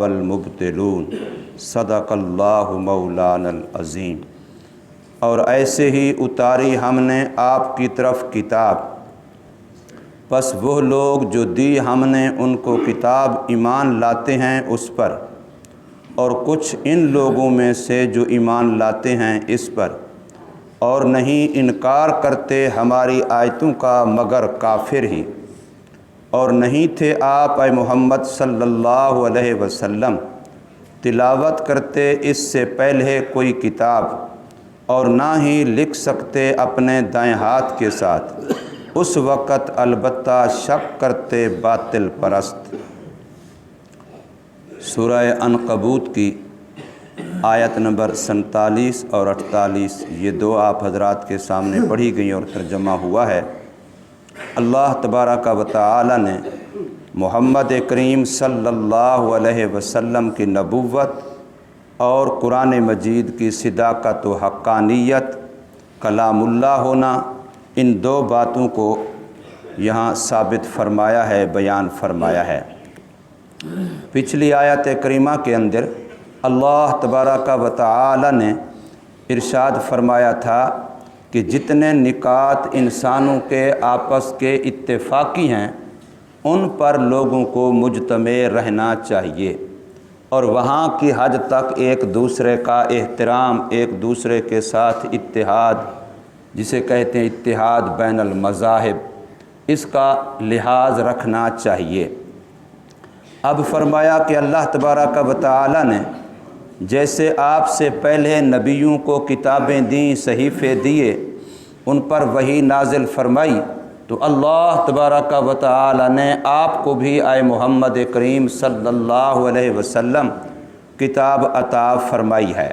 المبتلون صدق اللہ مولانا العظیم۔ اور ایسے ہی اتاری ہم نے آپ کی طرف کتاب، پس وہ لوگ جو دی ہم نے ان کو کتاب ایمان لاتے ہیں اس پر، اور کچھ ان لوگوں میں سے جو ایمان لاتے ہیں اس پر، اور نہیں انکار کرتے ہماری آیتوں کا مگر کافر ہی۔ اور نہیں تھے آپ اے محمد صلی اللہ علیہ وسلم تلاوت کرتے اس سے پہلے کوئی کتاب، اور نہ ہی لکھ سکتے اپنے دائیں ہاتھ کے ساتھ، اس وقت البتہ شک کرتے باطل پرست۔ سورہ عنکبوت کی آیت نمبر 47 اور 48 یہ دو آپ حضرات کے سامنے پڑھی گئی اور ترجمہ ہوا ہے۔ اللہ تبارک و تعالی نے محمد کریم صلی اللہ علیہ وسلم کی نبوت اور قرآن مجید کی صداقت و حقانیت، کلام اللہ ہونا، ان دو باتوں کو یہاں ثابت فرمایا ہے، بیان فرمایا ہے۔ پچھلی آیت کریمہ کے اندر اللہ تبارک و تعالی نے ارشاد فرمایا تھا کہ جتنے نکات انسانوں کے آپس کے اتفاقی ہیں ان پر لوگوں کو مجتمع رہنا چاہیے، اور وہاں کی حد تک ایک دوسرے کا احترام، ایک دوسرے کے ساتھ اتحاد، جسے کہتے ہیں اتحاد بین المذاہب، اس کا لحاظ رکھنا چاہیے۔ اب فرمایا کہ اللہ تبارک و تعالی نے جیسے آپ سے پہلے نبیوں کو کتابیں دیں، صحیفے دیے، ان پر وحی نازل فرمائی، تو اللہ تبارک و تعالی نے آپ کو بھی اے محمد کریم صلی اللہ علیہ وسلم کتاب عطا فرمائی ہے۔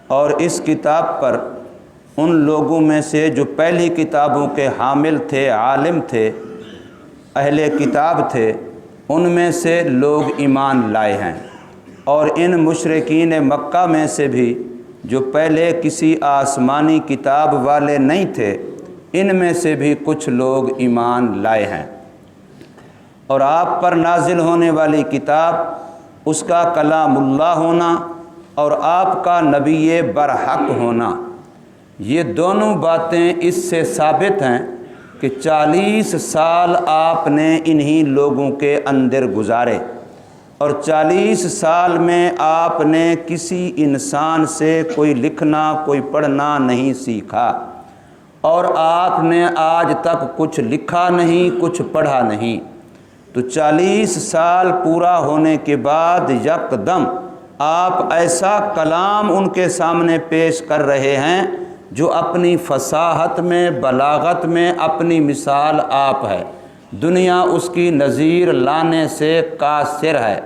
اور اس کتاب پر ان لوگوں میں سے جو پہلی کتابوں کے حامل تھے، عالم تھے، اہل کتاب تھے، ان میں سے لوگ ایمان لائے ہیں، اور ان مشرکین مکہ میں سے بھی جو پہلے کسی آسمانی کتاب والے نہیں تھے، ان میں سے بھی کچھ لوگ ایمان لائے ہیں۔ اور آپ پر نازل ہونے والی کتاب اس کا کلام اللہ ہونا اور آپ کا نبی برحق ہونا، یہ دونوں باتیں اس سے ثابت ہیں کہ 40 سال آپ نے انہی لوگوں کے اندر گزارے، اور 40 سال میں آپ نے کسی انسان سے کوئی لکھنا، کوئی پڑھنا نہیں سیکھا، اور آپ نے آج تک کچھ لکھا نہیں، کچھ پڑھا نہیں۔ تو 40 سال پورا ہونے کے بعد یکدم آپ ایسا کلام ان کے سامنے پیش کر رہے ہیں جو اپنی فصاحت میں، بلاغت میں اپنی مثال آپ ہے، دنیا اس کی نظیر لانے سے قاصر ہے۔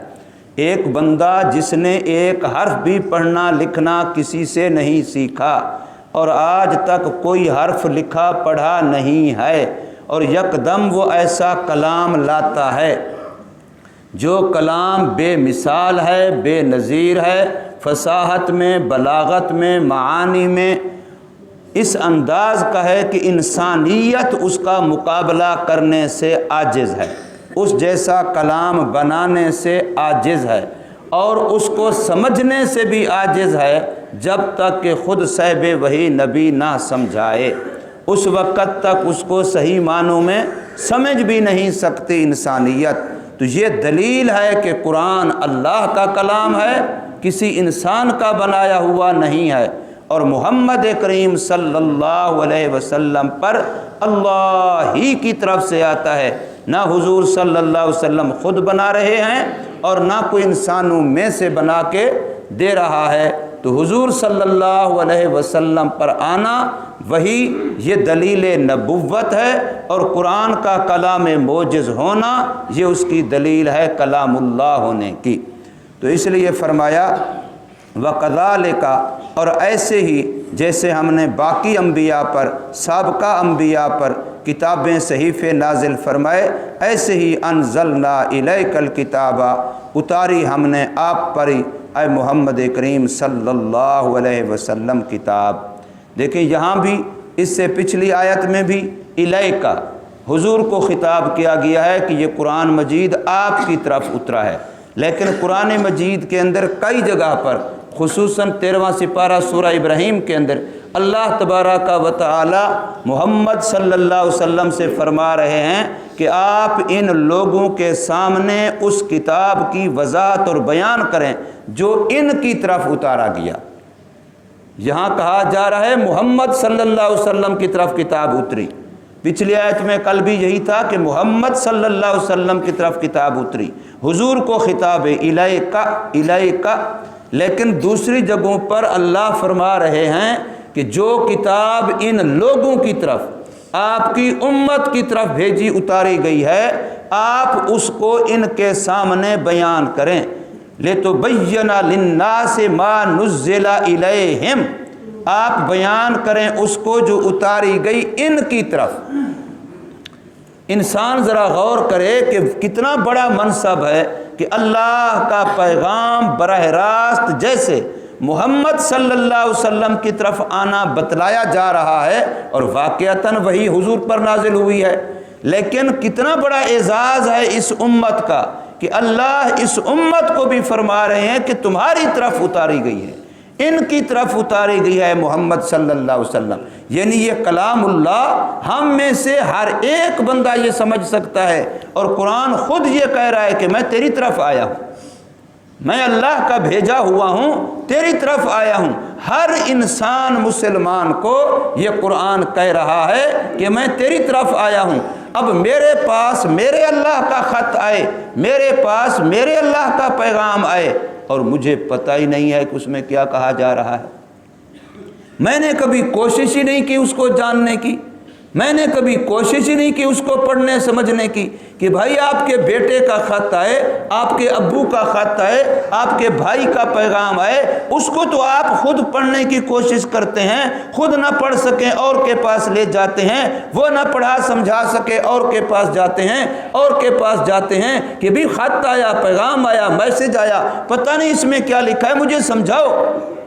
ایک بندہ جس نے ایک حرف بھی پڑھنا لکھنا کسی سے نہیں سیکھا، اور آج تک کوئی حرف لکھا پڑھا نہیں ہے، اور یکدم وہ ایسا کلام لاتا ہے جو کلام بے مثال ہے، بے نظیر ہے، فصاحت میں، بلاغت میں، معانی میں، اس انداز کا ہے کہ انسانیت اس کا مقابلہ کرنے سے عاجز ہے، اس جیسا کلام بنانے سے عاجز ہے، اور اس کو سمجھنے سے بھی عاجز ہے جب تک کہ خود صاحب وحی نبی نہ سمجھائے، اس وقت تک اس کو صحیح معنوں میں سمجھ بھی نہیں سکتی انسانیت۔ تو یہ دلیل ہے کہ قرآن اللہ کا کلام ہے، کسی انسان کا بنایا ہوا نہیں ہے، اور محمد کریم صلی اللہ علیہ وسلم پر اللہ ہی کی طرف سے آتا ہے، نہ حضور صلی اللہ علیہ وسلم خود بنا رہے ہیں اور نہ کوئی انسانوں میں سے بنا کے دے رہا ہے۔ تو حضور صلی اللہ علیہ وسلم پر آنا وہی یہ دلیل نبوت ہے، اور قرآن کا کلام معجز ہونا یہ اس کی دلیل ہے کلام اللہ ہونے کی۔ تو اس لیے فرمایا وَكَذَلِكَ، اور ایسے ہی جیسے ہم نے باقی انبیاء پر، سابقہ انبیاء پر کتابیں صحیفے نازل فرمائے، ایسے ہی انزلنا الیک الکتاب، اتاری ہم نے آپ پر اے محمد کریم صلی اللہ علیہ وسلم کتاب۔ دیکھیں یہاں بھی اس سے پچھلی آیت میں بھی الیک حضور کو خطاب کیا گیا ہے کہ یہ قرآن مجید آپ کی طرف اترا ہے، لیکن قرآن مجید کے اندر کئی جگہ پر خصوصاً 13واں سپارہ سورہ ابراہیم کے اندر اللہ تبارک و تعالی محمد صلی اللہ علیہ وسلم سے فرما رہے ہیں کہ آپ ان لوگوں کے سامنے اس کتاب کی وضاحت اور بیان کریں جو ان کی طرف اتارا گیا۔ یہاں کہا جا رہا ہے محمد صلی اللہ علیہ وسلم کی طرف کتاب اتری، پچھلی آیت میں کل بھی یہی تھا کہ محمد صلی اللہ علیہ وسلم کی طرف کتاب اتری، حضور کو خطاب الیکا الیکا۔ لیکن دوسری جگہوں پر اللہ فرما رہے ہیں کہ جو کتاب ان لوگوں کی طرف آپ کی امت کی طرف بھیجی اتاری گئی ہے، آپ اس کو ان کے سامنے بیان کریں۔ لِتُبَيِّنَ لِلنَّاسِ مَا نُزِّلَ إِلَيْهِمْ، آپ بیان کریں اس کو جو اتاری گئی ان کی طرف۔ انسان ذرا غور کرے کہ کتنا بڑا منصب ہے کہ اللہ کا پیغام براہ راست جیسے محمد صلی اللہ علیہ وسلم کی طرف آنا بتلایا جا رہا ہے، اور واقعتاً وہی حضور پر نازل ہوئی ہے، لیکن کتنا بڑا اعزاز ہے اس امت کا کہ اللہ اس امت کو بھی فرما رہے ہیں کہ تمہاری طرف اتاری گئی ہے، ان کی طرف اتاری گئی ہے محمد صلی اللہ علیہ وسلم۔ یعنی یہ کلام اللہ ہم میں سے ہر ایک بندہ یہ سمجھ سکتا ہے، اور قرآن خود یہ کہہ رہا ہے کہ میں تیری طرف آیا ہوں، میں اللہ کا بھیجا ہوا ہوں، تیری طرف آیا ہوں۔ ہر انسان مسلمان کو یہ قرآن کہہ رہا ہے کہ میں تیری طرف آیا ہوں۔ اب میرے پاس میرے اللہ کا خط آئے، میرے پاس میرے اللہ کا پیغام آئے، اور مجھے پتہ ہی نہیں ہے کہ اس میں کیا کہا جا رہا ہے، میں نے کبھی کوشش ہی نہیں کی اس کو جاننے کی، میں نے کبھی کوشش ہی نہیں کی اس کو پڑھنے سمجھنے کی کہ بھائی آپ کے بیٹے کا خط آئے، آپ کے ابو کا خط آئے، آپ کے بھائی کا پیغام آئے، اس کو تو آپ خود پڑھنے کی کوشش کرتے ہیں، خود نہ پڑھ سکیں اور کے پاس لے جاتے ہیں، وہ نہ پڑھا سمجھا سکے اور کے پاس جاتے ہیں، اور کے پاس جاتے ہیں کہ بھی خط آیا، پیغام آیا، میسج آیا، پتہ نہیں اس میں کیا لکھا ہے، مجھے سمجھاؤ۔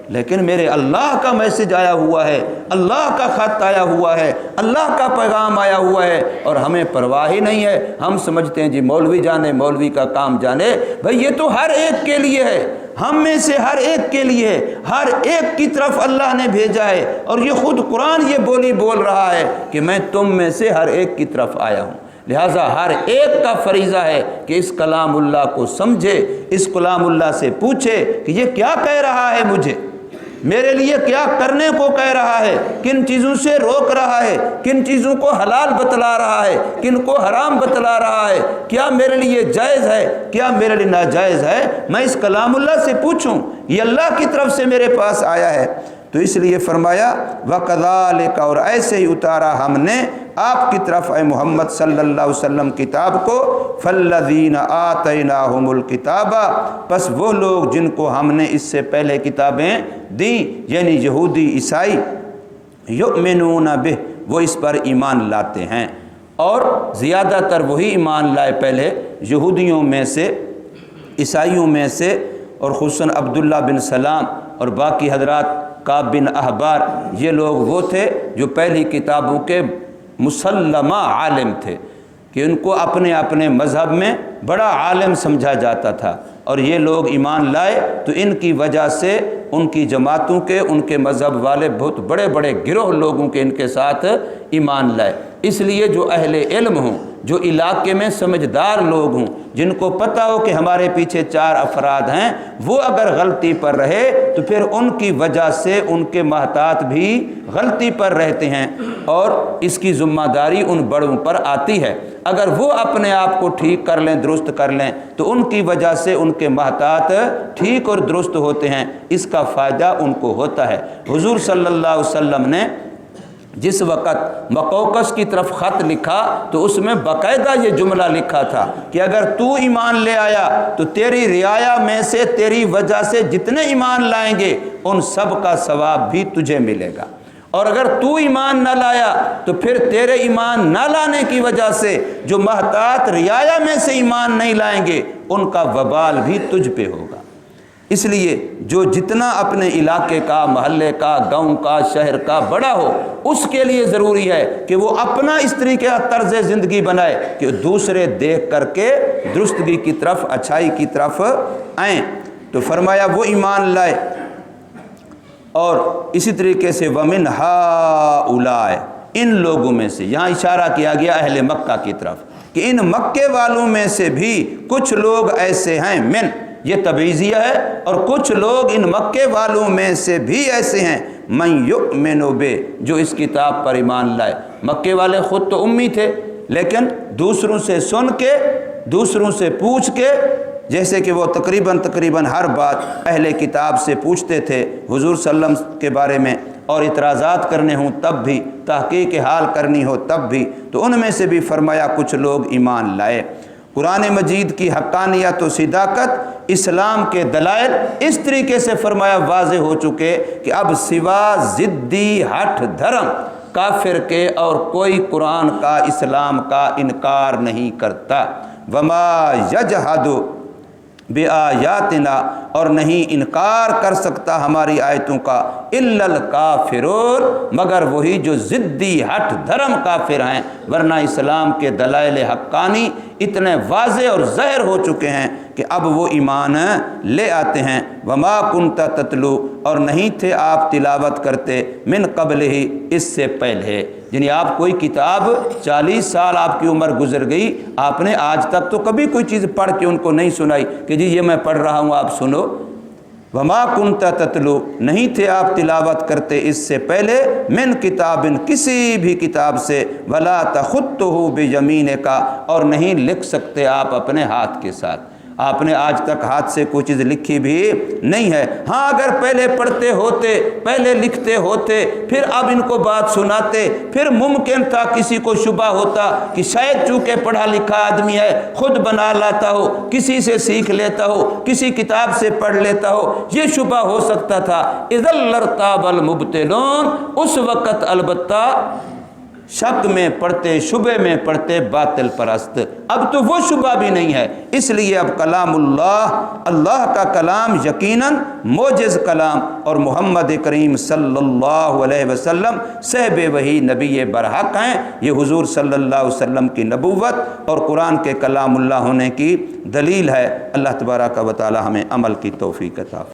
لیکن میرے اللہ کا میسج آیا ہوا ہے، اللہ کا خط آیا ہوا ہے، اللہ کا پیغام آیا ہوا ہے، اور ہمیں پرواہ ہی نہیں ہے۔ ہم سمجھتے ہیں جی مولوی جانے، مولوی کا کام جانے۔ بھئی یہ تو ہر ایک کے لیے ہے، ہم میں سے ہر ایک کے لیے ہے، ہر ایک کی طرف اللہ نے بھیجا ہے، اور یہ خود قرآن یہ بولی بول رہا ہے کہ میں تم میں سے ہر ایک کی طرف آیا ہوں۔ لہٰذا ہر ایک کا فریضہ ہے کہ اس کلام اللہ کو سمجھے، اس کلام اللہ سے پوچھے کہ یہ کیا کہہ رہا ہے، مجھے میرے لیے کیا کرنے کو کہہ رہا ہے، کن چیزوں سے روک رہا ہے، کن چیزوں کو حلال بتلا رہا ہے، کن کو حرام بتلا رہا ہے، کیا میرے لیے جائز ہے، کیا میرے لیے ناجائز ہے، میں اس کلام اللہ سے پوچھوں، یہ اللہ کی طرف سے میرے پاس آیا ہے۔ تو اس لیے فرمایا وَكَذَلِكَ، اور ایسے ہی اتارا ہم نے آپ کی طرف اے محمد صلی اللہ علیہ وسلم کتاب کو، فَالَّذِينَ آتَيْنَاهُمُ الْكِتَابَ، پس وہ لوگ جن کو ہم نے اس سے پہلے کتابیں دیں، یعنی یہودی عیسائی، یؤمنون بہ، وہ اس پر ایمان لاتے ہیں، اور زیادہ تر وہی ایمان لائے پہلے یہودیوں میں سے، عیسائیوں میں سے، اور خصوصاً عبداللہ بن سلام اور باقی حضرات کعب بن احبار، یہ لوگ وہ تھے جو پہلی کتابوں کے مسلمہ عالم تھے، کہ ان کو اپنے اپنے مذہب میں بڑا عالم سمجھا جاتا تھا، اور یہ لوگ ایمان لائے تو ان کی وجہ سے ان کی جماعتوں کے، ان کے مذہب والے بہت بڑے بڑے گروہ لوگوں کے ان کے ساتھ ایمان لائے۔ اس لیے جو اہل علم ہوں، جو علاقے میں سمجھدار لوگ ہوں، جن کو پتہ ہو کہ ہمارے پیچھے 4 افراد ہیں، وہ اگر غلطی پر رہے تو پھر ان کی وجہ سے ان کے محتاط بھی غلطی پر رہتے ہیں، اور اس کی ذمہ داری ان بڑوں پر آتی ہے۔ اگر وہ اپنے آپ کو ٹھیک کر لیں، درست کر لیں، تو ان کی وجہ سے ان کے محتاط ٹھیک اور درست ہوتے ہیں، اس کا فائدہ ان کو ہوتا ہے۔ حضور صلی اللہ علیہ وسلم نے جس وقت مقوقس کی طرف خط لکھا تو اس میں باقاعدہ یہ جملہ لکھا تھا کہ اگر تو ایمان لے آیا تو تیری رعایا میں سے، تیری وجہ سے جتنے ایمان لائیں گے ان سب کا ثواب بھی تجھے ملے گا، اور اگر تو ایمان نہ لایا تو پھر تیرے ایمان نہ لانے کی وجہ سے جو محتاط رعایا میں سے ایمان نہیں لائیں گے ان کا وبال بھی تجھ پہ ہوگا۔ اس لیے جو جتنا اپنے علاقے کا، محلے کا، گاؤں کا، شہر کا بڑا ہو، اس کے لیے ضروری ہے کہ وہ اپنا اس طریقے کا طرز زندگی بنائے کہ دوسرے دیکھ کر کے درستگی کی طرف، اچھائی کی طرف آئیں۔ تو فرمایا وہ ایمان لائے۔ اور اسی طریقے سے وَمِنْ هَؤُلَاءِ، ان لوگوں میں سے، یہاں اشارہ کیا گیا اہل مکہ کی طرف کہ ان مکے والوں میں سے بھی کچھ لوگ ایسے ہیں، من یہ تبعیضیہ ہے، اور کچھ لوگ ان مکے والوں میں سے بھی ایسے ہیں من یؤمن بہ، جو اس کتاب پر ایمان لائے۔ مکے والے خود تو امی تھے، لیکن دوسروں سے سن کے، دوسروں سے پوچھ کے، جیسے کہ وہ تقریباً ہر بات اہل کتاب سے پوچھتے تھے حضور صلی اللہ علیہ وسلم کے بارے میں، اور اعتراضات کرنے ہوں تب بھی، تحقیق حال کرنی ہو تب بھی، تو ان میں سے بھی فرمایا کچھ لوگ ایمان لائے۔ قرآن مجید کی حقانیت و صداقت، اسلام کے دلائل اس طریقے سے فرمایا واضح ہو چکے کہ اب سوا ضدی ہٹھ دھرم کافر کے اور کوئی قرآن کا، اسلام کا انکار نہیں کرتا۔ وما یجحد بآیاتنا، اور نہیں انکار کر سکتا ہماری آیتوں کا الا الکافرون، مگر وہی جو ضدی ہٹ دھرم کافر ہیں، ورنہ اسلام کے دلائل حقانی اتنے واضح اور ظاہر ہو چکے ہیں کہ اب وہ ایمان لے آتے ہیں۔ وما کنت تتلو، اور نہیں تھے آپ تلاوت کرتے، من قبل ہی اس سے پہلے، یعنی آپ کوئی کتاب 40 سال آپ کی عمر گزر گئی، آپ نے آج تک تو کبھی کوئی چیز پڑھ کے ان کو نہیں سنائی کہ جی یہ میں پڑھ رہا ہوں آپ سنو۔ وما کنت تتلو، نہیں تھے آپ تلاوت کرتے اس سے پہلے، من کتاب، کسی بھی کتاب سے، ولا تخطہ بیمینک، اور نہیں لکھ سکتے آپ اپنے ہاتھ کے ساتھ، آپ نے آج تک ہاتھ سے کوئی چیز لکھی بھی نہیں ہے۔ ہاں اگر پہلے پڑھتے ہوتے، پہلے لکھتے ہوتے، پھر اب ان کو بات سناتے، پھر ممکن تھا کسی کو شبہ ہوتا کہ شاید چونکہ پڑھا لکھا آدمی ہے، خود بنا لاتا ہو، کسی سے سیکھ لیتا ہو، کسی کتاب سے پڑھ لیتا ہو، یہ شبہ ہو سکتا تھا۔ اذا لارتاب المبطلون، اس وقت البتہ شک میں پڑھتے، شبہ میں پڑھتے باطل پرست۔ اب تو وہ شبہ بھی نہیں ہے، اس لیے اب کلام اللہ، اللہ کا کلام یقیناً معجز کلام، اور محمد کریم صلی اللہ علیہ وسلم صاحب وحی نبی برحق ہیں۔ یہ حضور صلی اللہ علیہ وسلم کی نبوت اور قرآن کے کلام اللہ ہونے کی دلیل ہے۔ اللہ تبارک و تعالی ہمیں عمل کی توفیق عطا فرمائے۔